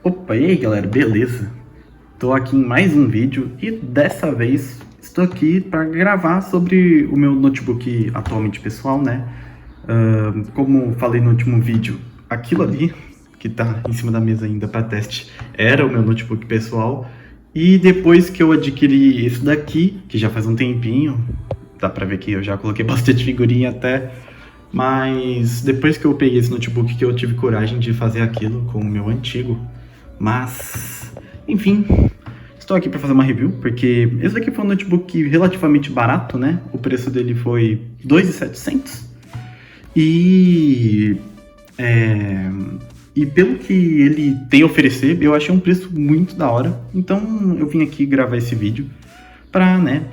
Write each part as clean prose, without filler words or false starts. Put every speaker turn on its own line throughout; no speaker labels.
Opa, e aí galera, beleza? Tô aqui em mais um vídeo e dessa vez estou aqui para gravar sobre o meu notebook atualmente pessoal, né? Como falei no último vídeo, aquilo ali que tá em cima da mesa ainda para teste era o meu notebook pessoal. E depois que eu adquiri esse daqui, que já faz um tempinho, dá pra ver que eu já coloquei bastante figurinha até, mas depois que eu peguei esse notebook que eu tive coragem de fazer aquilo com o meu antigo. Mas, enfim, estou aqui para fazer uma review, porque esse daqui foi um notebook relativamente barato, né? O preço dele foi R$2.700. E, e pelo que ele tem a oferecer, eu achei um preço muito da hora. Então eu vim aqui gravar esse vídeo para, né,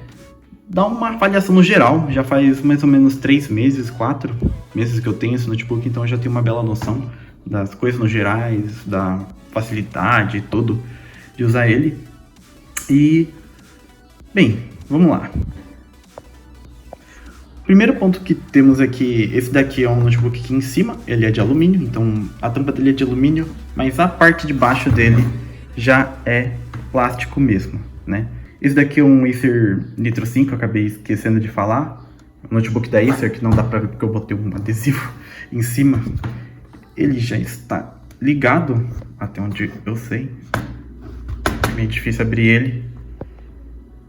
dar uma avaliação no geral. Já faz mais ou menos 3 meses, 4 meses que eu tenho esse notebook, então eu já tenho uma bela noção das coisas no gerais, da facilidade e tudo de usar ele. E, bem, vamos lá. Primeiro ponto que temos aqui, esse daqui é um notebook aqui em cima, ele é de alumínio, então a tampa dele é de alumínio, mas a parte de baixo dele já é plástico mesmo, né? Esse daqui é um Acer Nitro 5, eu acabei esquecendo de falar. O notebook da Acer, que não dá pra ver porque eu botei um adesivo em cima. Ele já está ligado, até onde eu sei. É meio difícil abrir ele.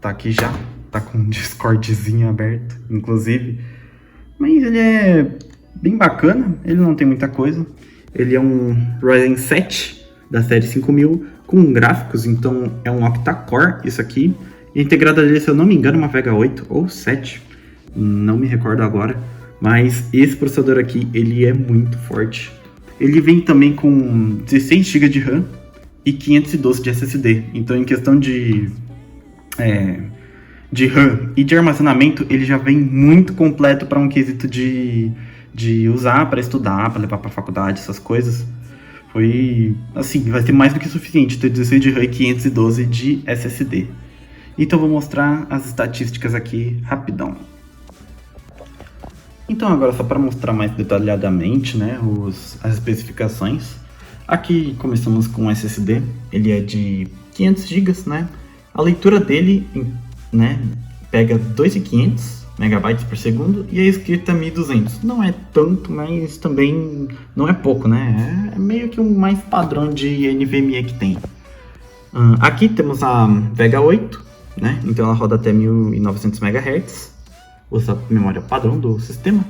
Tá aqui já, tá com um Discordzinho aberto, inclusive. Mas ele é bem bacana, ele não tem muita coisa. Ele é um Ryzen 7 da série 5000 com gráficos, então é um octa-core isso aqui. E a integrada dele, se eu não me engano, é uma Vega 8 ou 7, não me recordo agora. Mas esse processador aqui, ele é muito forte. Ele vem também com 16 GB de RAM e 512 de SSD. Então, em questão de RAM e de armazenamento, ele já vem muito completo para um quesito de usar para estudar, para levar para a faculdade, essas coisas. Foi, assim, vai ser mais do que suficiente ter 16 de RAM e 512 de SSD. Então, eu vou mostrar as estatísticas aqui rapidão. Então agora só para mostrar mais detalhadamente, né, as especificações. Aqui começamos com o SSD, ele é de 500 GB, né? A leitura dele, né, pega 2.500 megabytes por segundo e a escrita 1.200. Não é tanto, mas também não é pouco, né? É meio que um mais padrão de NVMe que tem. Aqui temos a Vega 8, né? Então ela roda até 1.900 MHz. Usa a memória padrão do sistema.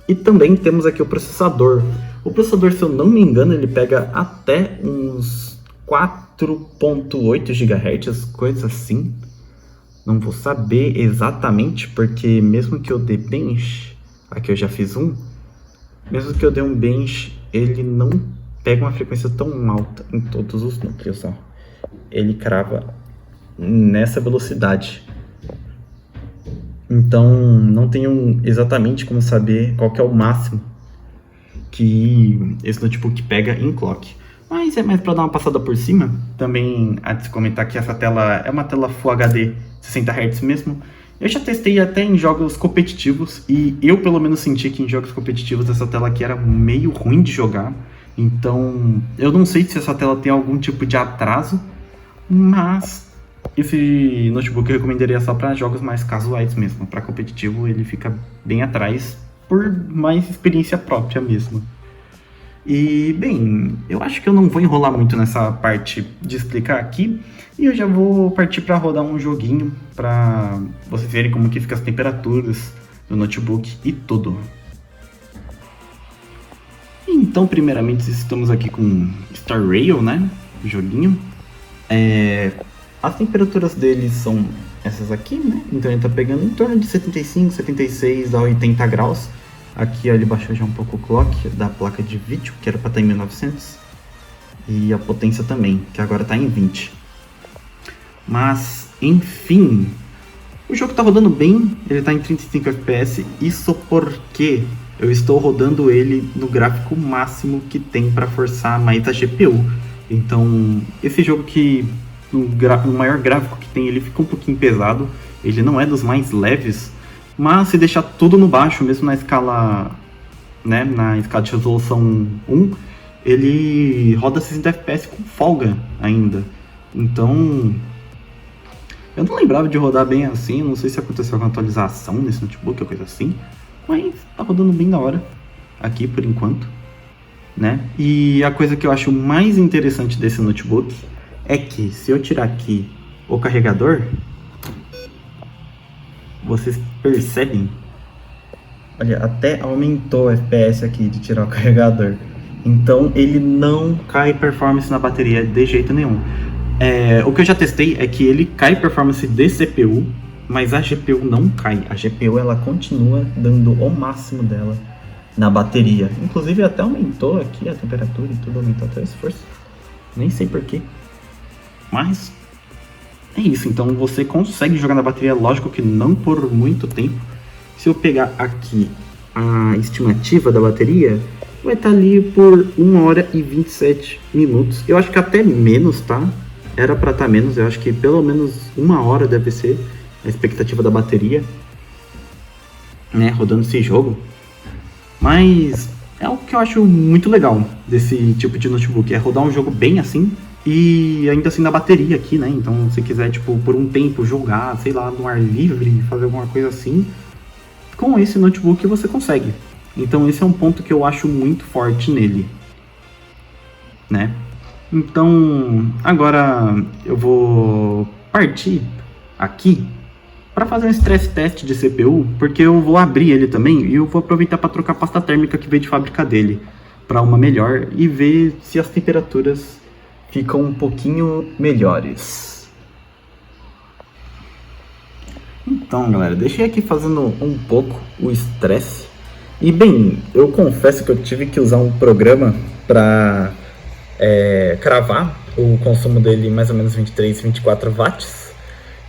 E também temos aqui o processador. O processador, se eu não me engano, ele pega até uns 4.8 GHz, coisa assim. Não vou saber exatamente, porque mesmo que eu dê bench, aqui eu já fiz um, mesmo que eu dê um bench, ele não pega uma frequência tão alta em todos os núcleos, ó. Ele crava nessa velocidade. Então, não tenho exatamente como saber qual que é o máximo que esse notebook pega em clock. Mas é mais para dar uma passada por cima. Também há de se comentar que essa tela é uma tela Full HD 60 Hz mesmo. Eu já testei até em jogos competitivos e eu pelo menos senti que em jogos competitivos essa tela aqui era meio ruim de jogar. Então, eu não sei se essa tela tem algum tipo de atraso, mas esse notebook eu recomendaria só para jogos mais casuais mesmo. Para competitivo ele fica bem atrás, por mais experiência própria mesmo. E, bem, eu acho que eu não vou enrolar muito nessa parte de explicar aqui. E eu já vou partir para rodar um joguinho, para vocês verem como que fica as temperaturas do notebook e tudo. Então, primeiramente, estamos aqui com Star Rail, né? O joguinho. As temperaturas dele são essas aqui, né? Então ele tá pegando em torno de 75, 76 a 80 graus. Aqui ó, ele baixou já um pouco o clock da placa de vídeo, que era para estar em 1900. E a potência também, que agora tá em 20. Mas, enfim, o jogo tá rodando bem, ele tá em 35 FPS. Isso porque eu estou rodando ele no gráfico máximo que tem para forçar mais a GPU. Então, esse jogo que o maior gráfico que tem, ele fica um pouquinho pesado, ele não é dos mais leves, mas se deixar tudo no baixo, mesmo na escala, né, na escala de resolução 1, ele roda 60 FPS com folga ainda. Então, eu não lembrava de rodar bem assim, não sei se aconteceu alguma atualização nesse notebook ou coisa assim, mas tá rodando bem da hora aqui por enquanto, né? E a coisa que eu acho mais interessante desse notebook é que se eu tirar aqui o carregador, vocês percebem, olha, até aumentou o FPS aqui de tirar o carregador. Então ele não cai performance na bateria de jeito nenhum. O que eu já testei é que ele cai performance de CPU, mas a GPU não cai. A GPU ela continua dando o máximo dela na bateria. Inclusive até aumentou aqui a temperatura e tudo, aumentou até o esforço. Nem sei porquê. Mas é isso, então você consegue jogar na bateria, lógico que não por muito tempo. Se eu pegar aqui a estimativa da bateria, vai estar ali por 1 hora e 27 minutos. Eu acho que até menos, tá? Era pra estar menos, eu acho que pelo menos 1 hora deve ser a expectativa da bateria, né, rodando esse jogo. Mas é o que eu acho muito legal desse tipo de notebook, é rodar um jogo bem assim, e ainda assim na bateria aqui, né? Então se quiser, tipo, por um tempo jogar, sei lá, no ar livre, fazer alguma coisa assim, com esse notebook você consegue. Então esse é um ponto que eu acho muito forte nele, né? Então agora eu vou partir aqui para fazer um stress test de CPU, porque eu vou abrir ele também e eu vou aproveitar para trocar a pasta térmica que veio de fábrica dele para uma melhor e ver se as temperaturas ficam um pouquinho melhores. Então, galera, deixei aqui fazendo um pouco o estresse. E bem, eu confesso que eu tive que usar um programa para cravar o consumo dele em mais ou menos 23, 24 watts,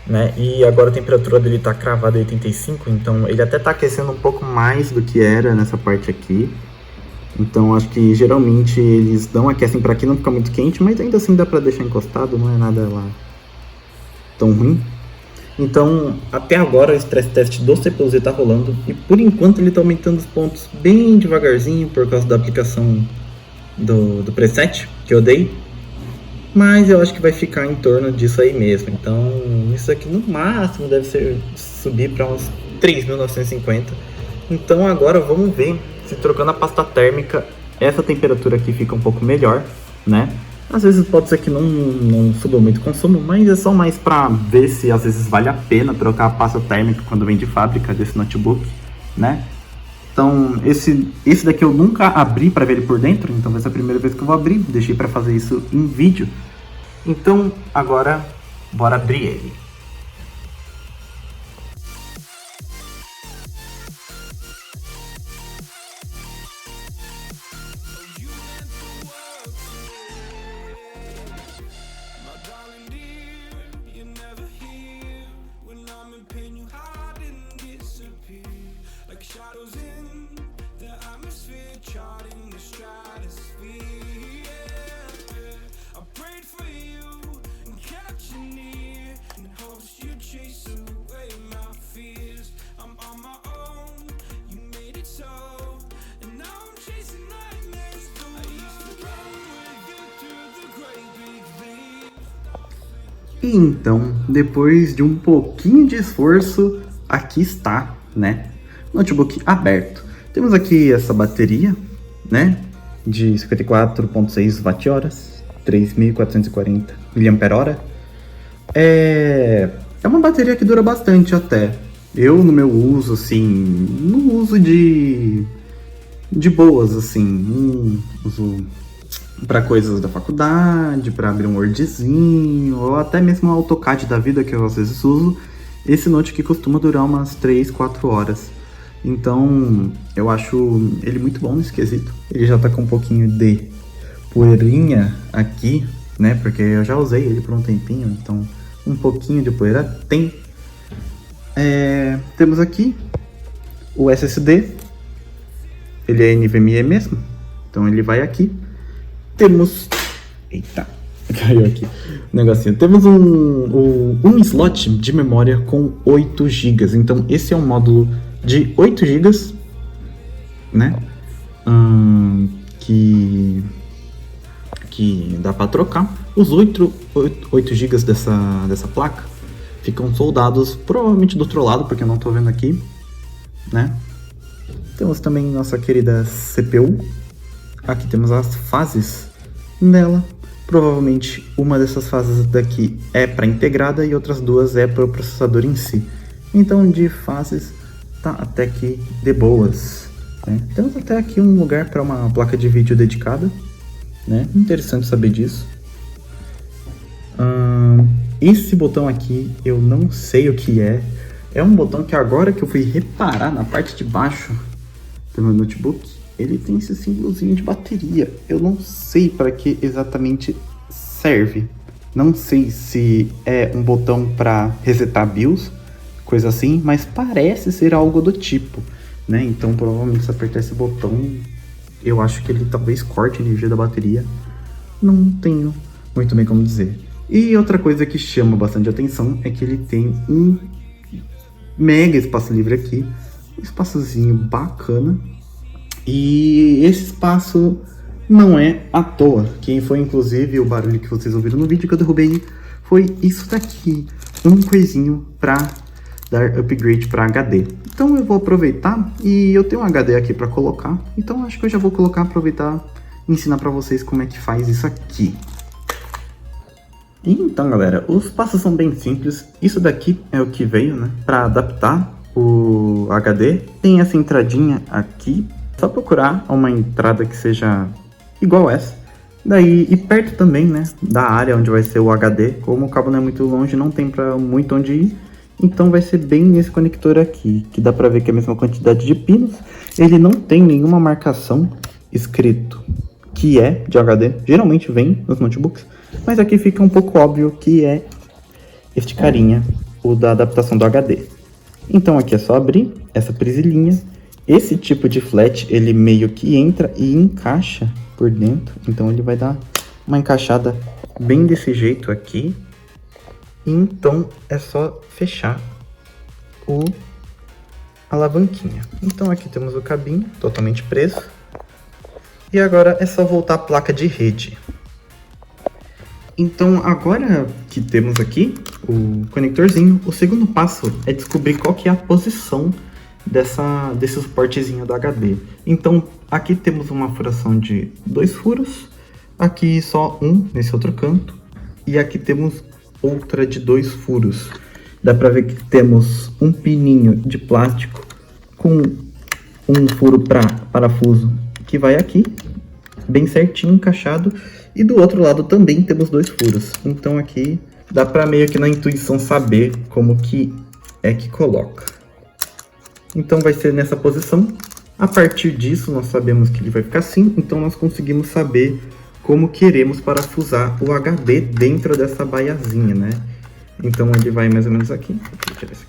né? E agora a temperatura dele está cravada em 85, então ele até está aquecendo um pouco mais do que era nessa parte aqui. Então acho que geralmente eles não aquecem para aqui, não fica muito quente, mas ainda assim dá para deixar encostado, não é nada lá tão ruim. Então até agora o stress test do CPU está rolando e por enquanto ele está aumentando os pontos bem devagarzinho por causa da aplicação do preset que eu dei. Mas eu acho que vai ficar em torno disso aí mesmo. Então isso aqui no máximo deve subir para uns 3.950. Então agora vamos ver se trocando a pasta térmica essa temperatura aqui fica um pouco melhor, né? Às vezes pode ser que não suba muito o consumo, mas é só mais para ver se às vezes vale a pena trocar a pasta térmica quando vem de fábrica desse notebook, né? Então esse daqui eu nunca abri para ver ele por dentro, então vai ser a primeira vez que eu vou abrir, deixei para fazer isso em vídeo. Então agora bora abrir ele. Então, depois de um pouquinho de esforço, aqui está, né? Notebook aberto. Temos aqui essa bateria, né? De 54,6 Wh, 3.440 mAh. É uma bateria que dura bastante até. Eu, no meu uso, assim, no uso de boas, assim, uso para coisas da faculdade, para abrir um Wordzinho, ou até mesmo o AutoCAD da vida que eu às vezes uso. Esse note aqui costuma durar umas 3, 4 horas. Então, eu acho ele muito bom nesse quesito. Ele já tá com um pouquinho de poeirinha aqui, né? Porque eu já usei ele por um tempinho, então um pouquinho de poeira tem. Temos aqui o SSD. Ele é NVMe mesmo, então ele vai aqui. Temos... Eita, caiu aqui o negocinho. Temos um slot de memória com 8 GB. Então esse é um módulo de 8 GB, né? Que que dá para trocar. Os 8 GB dessa placa ficam soldados provavelmente do outro lado, porque eu não estou vendo aqui, né? Temos também nossa querida CPU. Aqui temos as fases nela. Provavelmente uma dessas fases daqui é para integrada e outras duas é para o processador em si. Então de fases tá até que de boas, né? Temos até aqui um lugar para uma placa de vídeo dedicada, né? Interessante saber disso. Esse botão aqui eu não sei o que é. É um botão que agora que eu fui reparar na parte de baixo do meu notebook, ele tem esse símbolozinho de bateria. Eu não sei para que exatamente serve. Não sei se é um botão para resetar BIOS, coisa assim, mas parece ser algo do tipo, né? Então provavelmente se apertar esse botão, eu acho que ele talvez corte a energia da bateria. Não tenho muito bem como dizer. E outra coisa que chama bastante atenção é que ele tem um mega espaço livre aqui, um espaçozinho bacana. E esse espaço não é à toa. Quem foi inclusive o barulho que vocês ouviram no vídeo que eu derrubei foi isso daqui, um coisinho para dar upgrade para HD. Então eu vou aproveitar e eu tenho um HD aqui para colocar. Então acho que eu já vou colocar, aproveitar e ensinar para vocês como é que faz isso aqui. Então galera, os passos são bem simples. Isso daqui é o que veio, né, para adaptar o HD. Tem essa entradinha aqui, só procurar uma entrada que seja igual essa. Daí, e perto também, né, da área onde vai ser o HD, como o cabo não é muito longe, não tem para muito onde ir. Então vai ser bem nesse conector aqui, que dá para ver que é a mesma quantidade de pinos. Ele não tem nenhuma marcação escrito que é de HD, geralmente vem nos notebooks, mas aqui fica um pouco óbvio que é este carinha, o da adaptação do HD. Então aqui é só abrir essa presilhinha. Esse tipo de flat, ele meio que entra e encaixa por dentro, então ele vai dar uma encaixada bem desse jeito aqui. Então é só fechar a alavanquinha. Então aqui temos o cabinho totalmente preso. E agora é só voltar a placa de rede. Então agora que temos aqui o conectorzinho, o segundo passo é descobrir qual que é a posição desse suportezinho do HD. Então aqui temos uma furação de 2 furos, aqui só um nesse outro canto, e aqui temos outra de 2 furos. Dá pra ver que temos um pininho de plástico com um furo para parafuso que vai aqui, bem certinho, encaixado, e do outro lado também temos 2 furos. Então aqui dá pra meio que na intuição saber como que é que coloca. Então vai ser nessa posição. A partir disso nós sabemos que ele vai ficar assim, então nós conseguimos saber como queremos parafusar o HD dentro dessa baiazinha, né? Então ele vai mais ou menos aqui.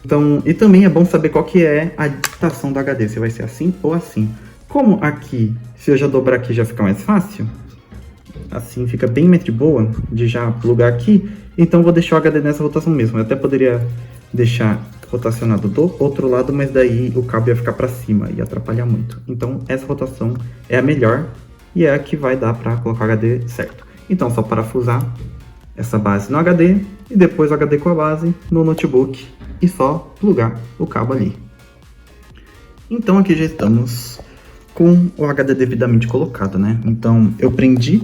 Então, e também é bom saber qual que é a adaptação do HD, se vai ser assim ou assim. Como aqui, se eu já dobrar aqui já fica mais fácil, assim fica bem mais de boa de já plugar aqui, então vou deixar o HD nessa rotação mesmo. Eu até poderia deixar rotacionado do outro lado, mas daí o cabo ia ficar para cima e atrapalhar muito. Então essa rotação é a melhor e é a que vai dar para colocar o HD certo. Então só parafusar essa base no HD e depois o HD com a base no notebook e só plugar o cabo ali. Então aqui já estamos com o HD devidamente colocado, né? Então eu prendi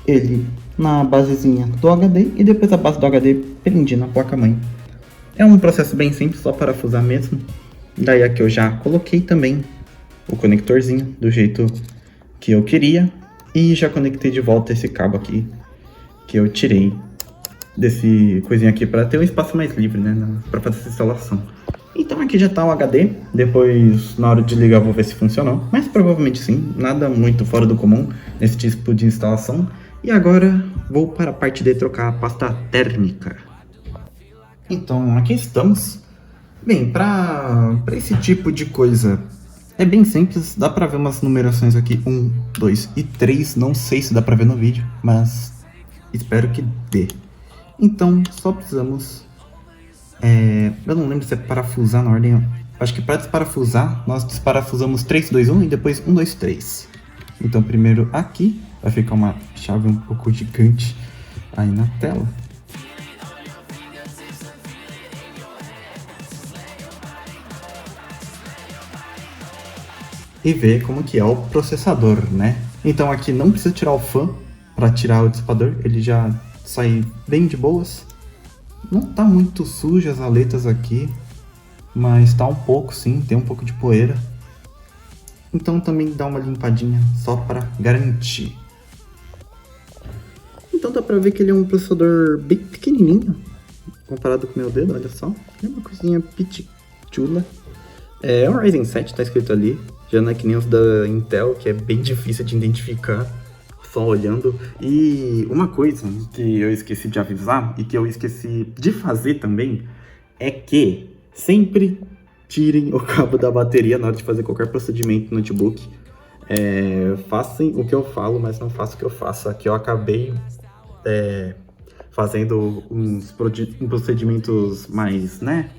ele na basezinha do HD e depois a base do HD prendi na placa-mãe. É um processo bem simples, só parafusar mesmo. Daí aqui eu já coloquei também o conectorzinho do jeito que eu queria e já conectei de volta esse cabo aqui que eu tirei desse coisinha aqui para ter um espaço mais livre, né, para fazer essa instalação. Então aqui já está o HD, depois na hora de ligar eu vou ver se funcionou, mas provavelmente sim, nada muito fora do comum nesse tipo de instalação. E agora vou para a parte de trocar a pasta térmica. Então aqui estamos. Bem, para esse tipo de coisa é bem simples, dá para ver umas numerações aqui, 1, 2 e 3, não sei se dá para ver no vídeo, mas espero que dê. Então só precisamos, eu não lembro se é parafusar na ordem, acho que para desparafusar, nós desparafusamos 3, 2, 1 e depois 1, 2, 3. Então primeiro aqui, vai ficar uma chave um pouco gigante aí na tela. E ver como que é o processador, né? Então aqui não precisa tirar o fan para tirar o dissipador, ele já sai bem de boas. Não tá muito sujo as aletas aqui, mas tá um pouco sim, tem um pouco de poeira. Então também dá uma limpadinha só para garantir. Então dá pra ver que ele é um processador bem pequenininho, comparado com o meu dedo, olha só. É uma coisinha pitchula. É um Ryzen 7, tá escrito ali. Já não é que nem os da Intel, que é bem difícil de identificar só olhando. E uma coisa que eu esqueci de avisar e que eu esqueci de fazer também é que sempre tirem o cabo da bateria na hora de fazer qualquer procedimento no notebook. Façam o que eu falo, mas não façam o que eu faço. Aqui eu acabei fazendo uns procedimentos mais, né?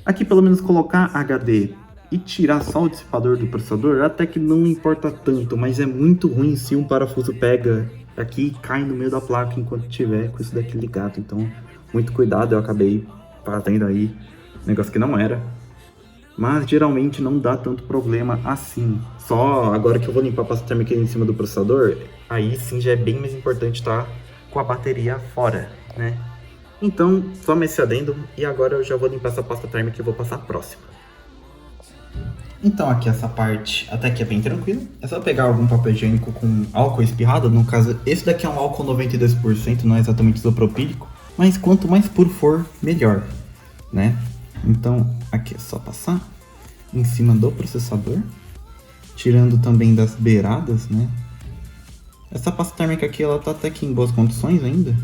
Aqui pelo menos colocar HD e tirar só o dissipador do processador até que não importa tanto, mas é muito ruim se um parafuso pega aqui e cai no meio da placa enquanto tiver com isso daqui ligado. Então, muito cuidado, eu acabei fazendo aí um negócio que não era. Mas geralmente não dá tanto problema assim. Só agora que eu vou limpar a pasta térmica em cima do processador, aí sim já é bem mais importante estar com a bateria fora, né? Então, só esse adendo, e agora eu já vou limpar essa pasta térmica e vou passar a próxima. Então aqui essa parte até que é bem tranquila. É só pegar algum papel higiênico com álcool espirrado. No caso, esse daqui é um álcool 92%, não é exatamente isopropílico. Mas quanto mais puro for, melhor, né? Então aqui é só passar em cima do processador. Tirando também das beiradas, né? Essa pasta térmica aqui, ela tá até que em boas condições ainda.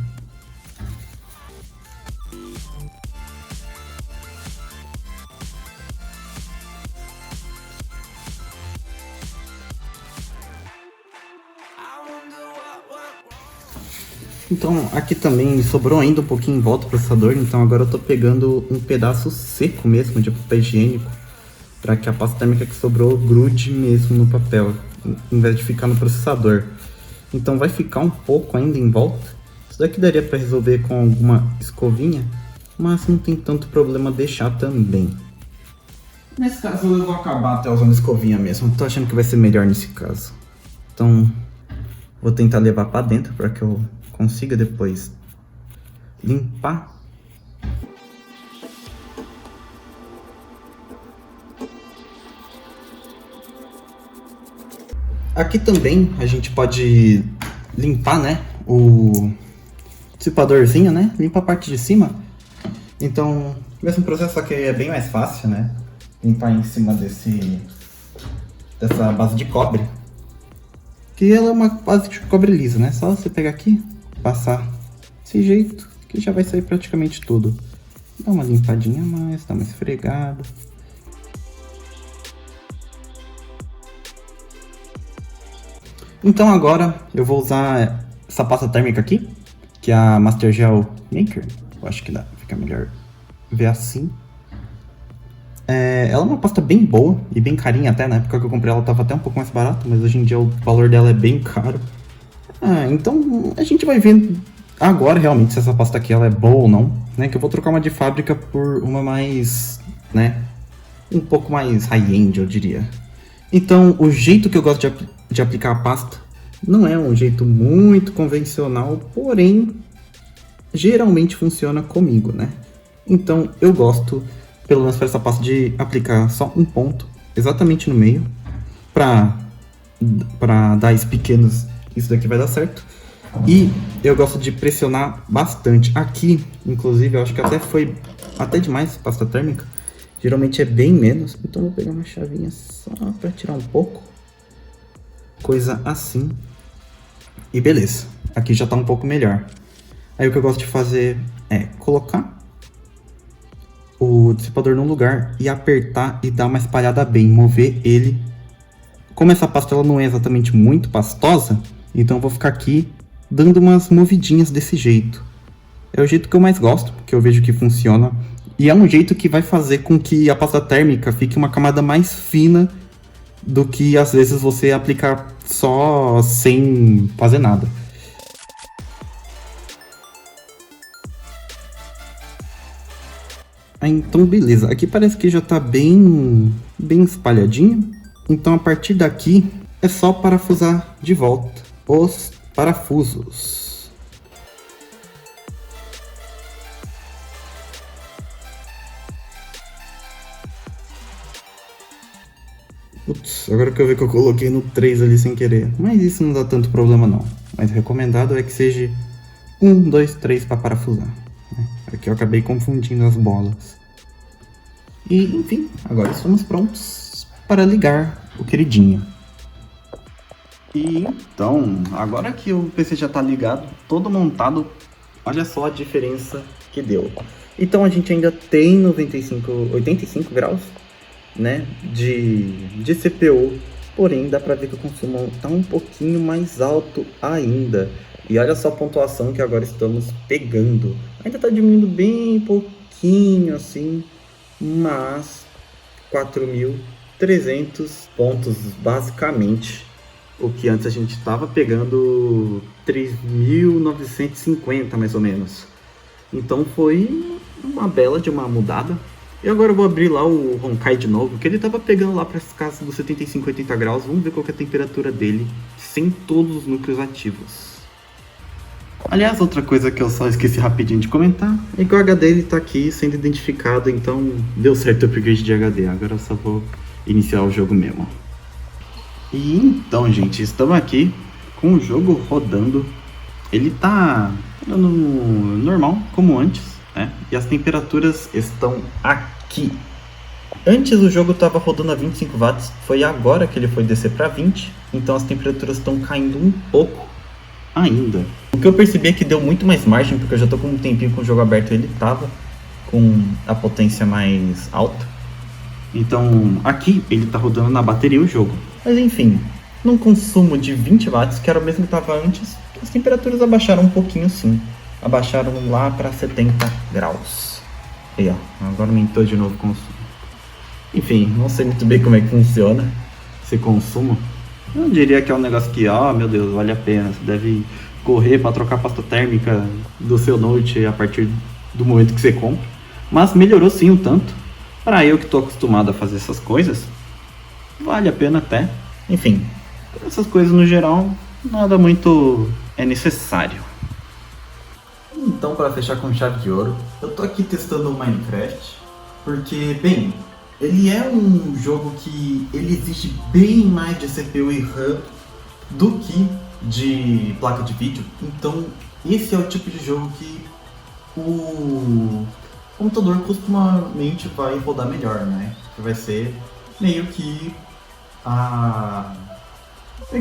Então aqui também sobrou ainda um pouquinho em volta do processador, então agora eu tô pegando um pedaço seco mesmo de papel higiênico para que a pasta térmica que sobrou grude mesmo no papel, em vez de ficar no processador. Então vai ficar um pouco ainda em volta. Isso daqui daria para resolver com alguma escovinha, mas não tem tanto problema deixar também. Nesse caso eu vou acabar até usando escovinha mesmo, tô achando que vai ser melhor nesse caso. Então vou tentar levar para dentro para que eu consiga depois limpar. Aqui também a gente pode limpar, né, o dissipadorzinho, né, limpa a parte de cima. Então, mesmo processo, só que é bem mais fácil, né, limpar em cima dessa base de cobre. Que ela é uma base de cobre lisa, né, só você pegar aqui, passar desse jeito, que já vai sair praticamente tudo. Dá uma limpadinha a mais, dá uma esfregada. Então agora eu vou usar essa pasta térmica aqui, que é a Master Gel Maker. Eu acho que fica melhor ver assim. Ela é uma pasta bem boa e bem carinha até. Na época que eu comprei ela estava até um pouco mais barata, mas hoje em dia o valor dela é bem caro. Então a gente vai ver agora realmente se essa pasta aqui ela é boa ou não, né? Que eu vou trocar uma de fábrica por uma mais, né? Um pouco mais high-end, eu diria. Então o jeito que eu gosto de aplicar a pasta não é um jeito muito convencional, porém geralmente funciona comigo, né? Então eu gosto, pelo menos para essa pasta, de aplicar só um ponto exatamente no meio para dar esses pequenos, isso daqui vai dar certo. E eu gosto de pressionar bastante aqui, inclusive eu acho que até foi demais pasta térmica. Geralmente é bem menos, então vou pegar uma chavinha só para tirar um pouco. Coisa assim. E beleza, aqui já tá um pouco melhor. Aí o que eu gosto de fazer é colocar o dissipador num lugar e apertar e dar uma espalhada bem, mover ele. Como essa pasta ela não é exatamente muito pastosa, então eu vou ficar aqui dando umas movidinhas desse jeito. É o jeito que eu mais gosto, que eu vejo que funciona. E é um jeito que vai fazer com que a pasta térmica fique uma camada mais fina do que às vezes você aplicar só sem fazer nada. Então beleza, aqui parece que já tá bem espalhadinho. Então a partir daqui é só parafusar de volta os parafusos. Putz, agora que eu vi que eu coloquei no 3 ali sem querer. Mas isso não dá tanto problema não. Mas recomendado é que seja 1, 2, 3 para parafusar. Aqui eu acabei confundindo as bolas. E, enfim, agora estamos prontos para ligar o queridinho. E então, agora que o PC já está ligado, todo montado, olha só a diferença que deu. Então a gente ainda tem 85 graus, né, de CPU, porém dá para ver que o consumo está um pouquinho mais alto ainda. E olha só a pontuação que agora estamos pegando. Ainda está diminuindo bem pouquinho assim, mas 4.300 pontos basicamente. O que antes a gente estava pegando 3.950 mais ou menos. Então foi uma bela de uma mudada. E agora eu vou abrir lá o Honkai de novo, que ele estava pegando lá para as casas dos 75, 80 graus. Vamos ver qual que é a temperatura dele sem todos os núcleos ativos. Aliás, outra coisa que eu só esqueci rapidinho de comentar é que o HD ele tá aqui sendo identificado, então deu certo o upgrade de HD. Agora eu só vou iniciar o jogo mesmo. E então, gente, estamos aqui com o jogo rodando. Ele tá rodando normal, como antes, né? E as temperaturas estão aqui. Antes o jogo estava rodando a 25 watts, foi agora que ele foi descer para 20, então as temperaturas estão caindo um pouco ainda. O que eu percebi é que deu muito mais margem, porque eu já tô com um tempinho com o jogo aberto e ele tava com a potência mais alta. Então aqui ele tá rodando na bateria o jogo. Mas enfim, num consumo de 20 watts, que era o mesmo que estava antes, as temperaturas abaixaram um pouquinho sim. Abaixaram lá para 70 graus. E ó, agora aumentou de novo o consumo. Enfim, não sei muito bem como é que funciona esse consumo. Eu diria que é um negócio que, meu Deus, vale a pena. Você deve correr para trocar a pasta térmica do seu Note a partir do momento que você compra. Mas melhorou sim um tanto. Para eu que estou acostumado a fazer essas coisas, vale a pena até. Enfim, essas coisas no geral, nada muito é necessário. Então, para fechar com chave de ouro, eu tô aqui testando o Minecraft, porque, bem, ele é um jogo que ele exige bem mais de CPU e RAM do que de placa de vídeo. Então, esse é o tipo de jogo que o computador costumamente vai rodar melhor, né? Que vai ser meio que a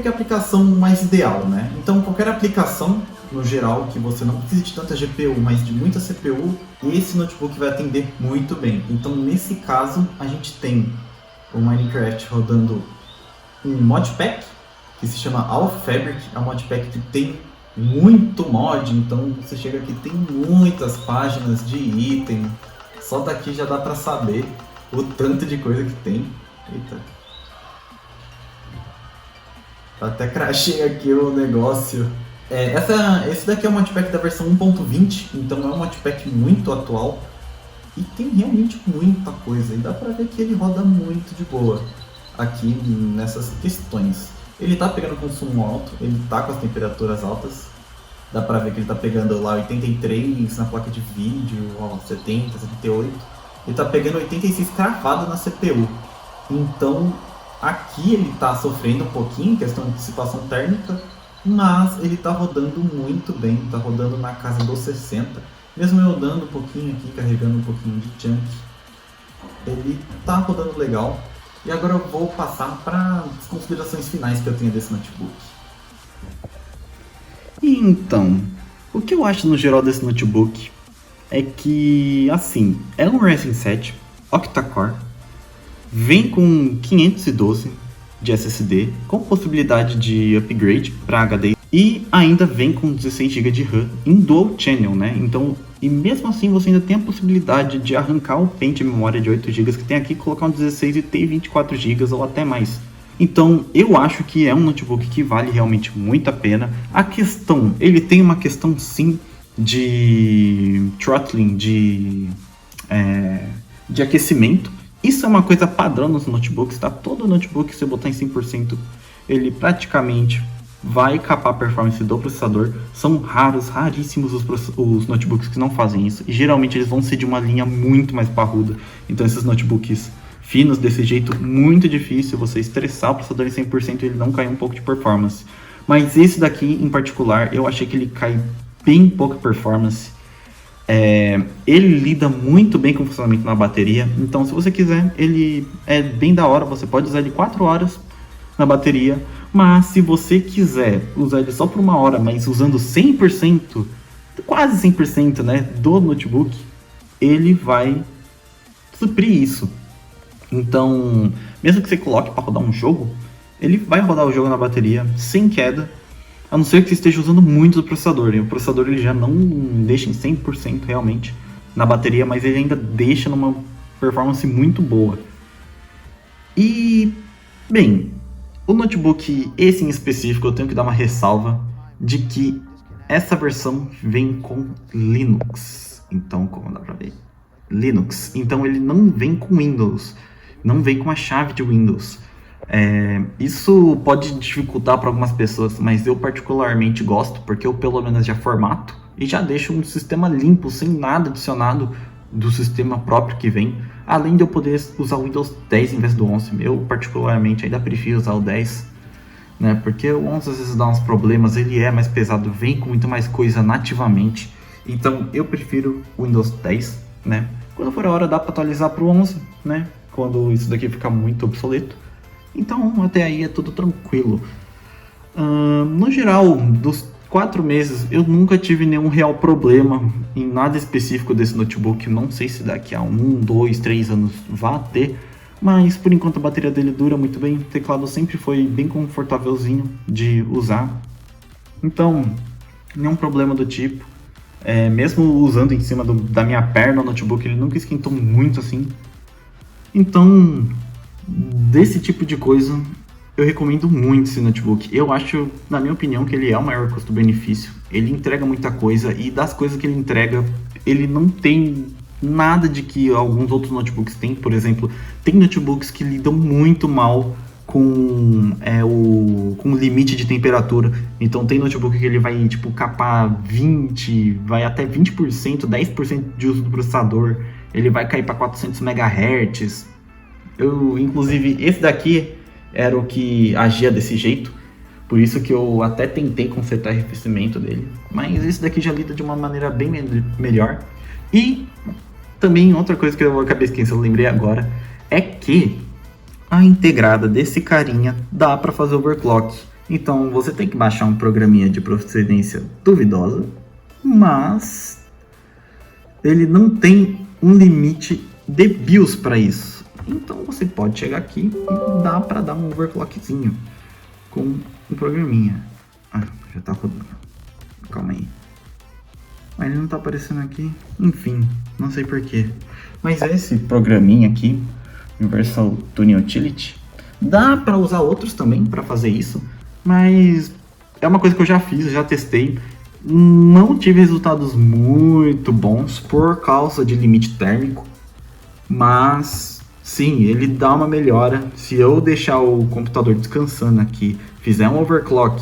aplicação mais ideal, né? Então, qualquer aplicação, no geral, que você não precisa de tanta GPU, mas de muita CPU, esse notebook vai atender muito bem. Então, nesse caso, a gente tem o Minecraft rodando um modpack, que se chama AllFabric, é um modpack que tem muito mod, então você chega aqui, tem muitas páginas de item, só daqui já dá pra saber o tanto de coisa que tem. Eita. Até crachei aqui o negócio. Esse daqui é o modpack da versão 1.20, então é um modpack muito atual e tem realmente muita coisa, e dá pra ver que ele roda muito de boa aqui nessas questões. Ele tá pegando consumo alto, ele tá com as temperaturas altas, dá pra ver que ele tá pegando lá 83 na placa de vídeo, 70, 78, ele tá pegando 86 cravado na CPU, então aqui ele tá sofrendo um pouquinho em questão de dissipação térmica, mas ele tá rodando muito bem, tá rodando na casa dos 60, mesmo eu dando um pouquinho aqui, carregando um pouquinho de chunk, ele tá rodando legal. E agora eu vou passar para as considerações finais que eu tenho desse notebook. Então, o que eu acho no geral desse notebook é que, assim, é um Ryzen 7 octa-core, vem com 512 de SSD, com possibilidade de upgrade para HD, e ainda vem com 16 GB de RAM em Dual Channel, né? Então, e mesmo assim você ainda tem a possibilidade de arrancar o pente de memória de 8 GB que tem aqui, colocar um 16 e ter 24 GB ou até mais. Então, eu acho que é um notebook que vale realmente muito a pena. A questão, ele tem uma questão sim de throttling, de aquecimento. Isso é uma coisa padrão nos notebooks, tá? Todo notebook, se você botar em 100%, ele praticamente vai capar a performance do processador. São raríssimos os notebooks que não fazem isso. E geralmente eles vão ser de uma linha muito mais parruda. Então esses notebooks finos desse jeito, muito difícil você estressar o processador em 100% e ele não cair um pouco de performance. Mas esse daqui em particular, eu achei que ele cai bem pouca performance. Ele lida muito bem com o funcionamento na bateria. Então se você quiser, ele é bem da hora. Você pode usar ele 4 horas na bateria. Mas se você quiser usar ele só por 1 hora, mas usando 100%, quase 100%, né, do notebook, ele vai suprir isso. Então, mesmo que você coloque para rodar um jogo, ele vai rodar o jogo na bateria sem queda, a não ser que você esteja usando muito do processador. E o processador ele já não deixa em 100% realmente na bateria, mas ele ainda deixa numa performance muito boa. E, bem, o notebook, esse em específico, eu tenho que dar uma ressalva de que essa versão vem com Linux. Então, como dá pra ver? Linux. Então ele não vem com Windows, não vem com a chave de Windows. Isso pode dificultar para algumas pessoas, mas eu particularmente gosto, porque eu pelo menos já formato e já deixo um sistema limpo, sem nada adicionado do sistema próprio que vem, além de eu poder usar o Windows 10 em vez do 11. Eu particularmente ainda prefiro usar o 10, né? Porque o 11 às vezes dá uns problemas, ele é mais pesado, vem com muito mais coisa nativamente, então eu prefiro o Windows 10, né? Quando for a hora dá para atualizar para o 11, né? Quando isso daqui ficar muito obsoleto. Então até aí é tudo tranquilo. No geral, dos 4 meses, eu nunca tive nenhum real problema em nada específico desse notebook. Não sei se daqui a 1, 2, 3 anos vá ter, mas por enquanto a bateria dele dura muito bem. O teclado sempre foi bem confortávelzinho de usar. Então, nenhum problema do tipo. Mesmo usando em cima da minha perna o notebook, ele nunca esquentou muito assim. Então, desse tipo de coisa, eu recomendo muito esse notebook. Eu acho, na minha opinião, que ele é o maior custo-benefício. Ele entrega muita coisa e das coisas que ele entrega, ele não tem nada de que alguns outros notebooks têm. Por exemplo, tem notebooks que lidam muito mal com o limite de temperatura. Então tem notebook que ele vai tipo capar 20, vai até 20%, 10% de uso do processador. Ele vai cair para 400 MHz. Inclusive, esse daqui era o que agia desse jeito. Por isso que eu até tentei consertar o arrefecimento dele. Mas esse daqui já lida de uma maneira bem melhor. E também outra coisa que eu acabei esquecendo, eu lembrei agora, é que a integrada desse carinha dá para fazer overclock. Então você tem que baixar um programinha de procedência duvidosa, mas ele não tem um limite de BIOS para isso. Então você pode chegar aqui e dá para dar um overclockzinho com um programinha. Já tá rodando. Calma aí. Mas ele não tá aparecendo aqui. Enfim, não sei porquê. Mas esse programinha aqui, Universal Tuning Utility, dá para usar outros também para fazer isso, mas é uma coisa que eu já fiz, já testei, não tive resultados muito bons por causa de limite térmico, mas sim, ele dá uma melhora. Se eu deixar o computador descansando aqui, fizer um overclock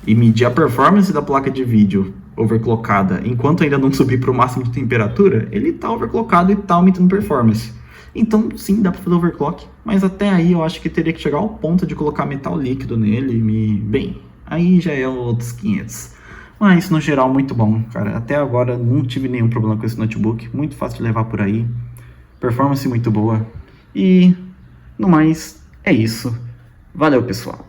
e medir a performance da placa de vídeo overclockada, enquanto ainda não subir para o máximo de temperatura, ele tá overclockado e tá aumentando performance. Então, sim, dá para fazer overclock, mas até aí eu acho que teria que chegar ao ponto de colocar metal líquido nele. Bem, aí já é outros 500. Mas, no geral, muito bom, cara. Até agora não tive nenhum problema com esse notebook. Muito fácil de levar por aí. Performance muito boa. E, no mais, é isso. Valeu, pessoal.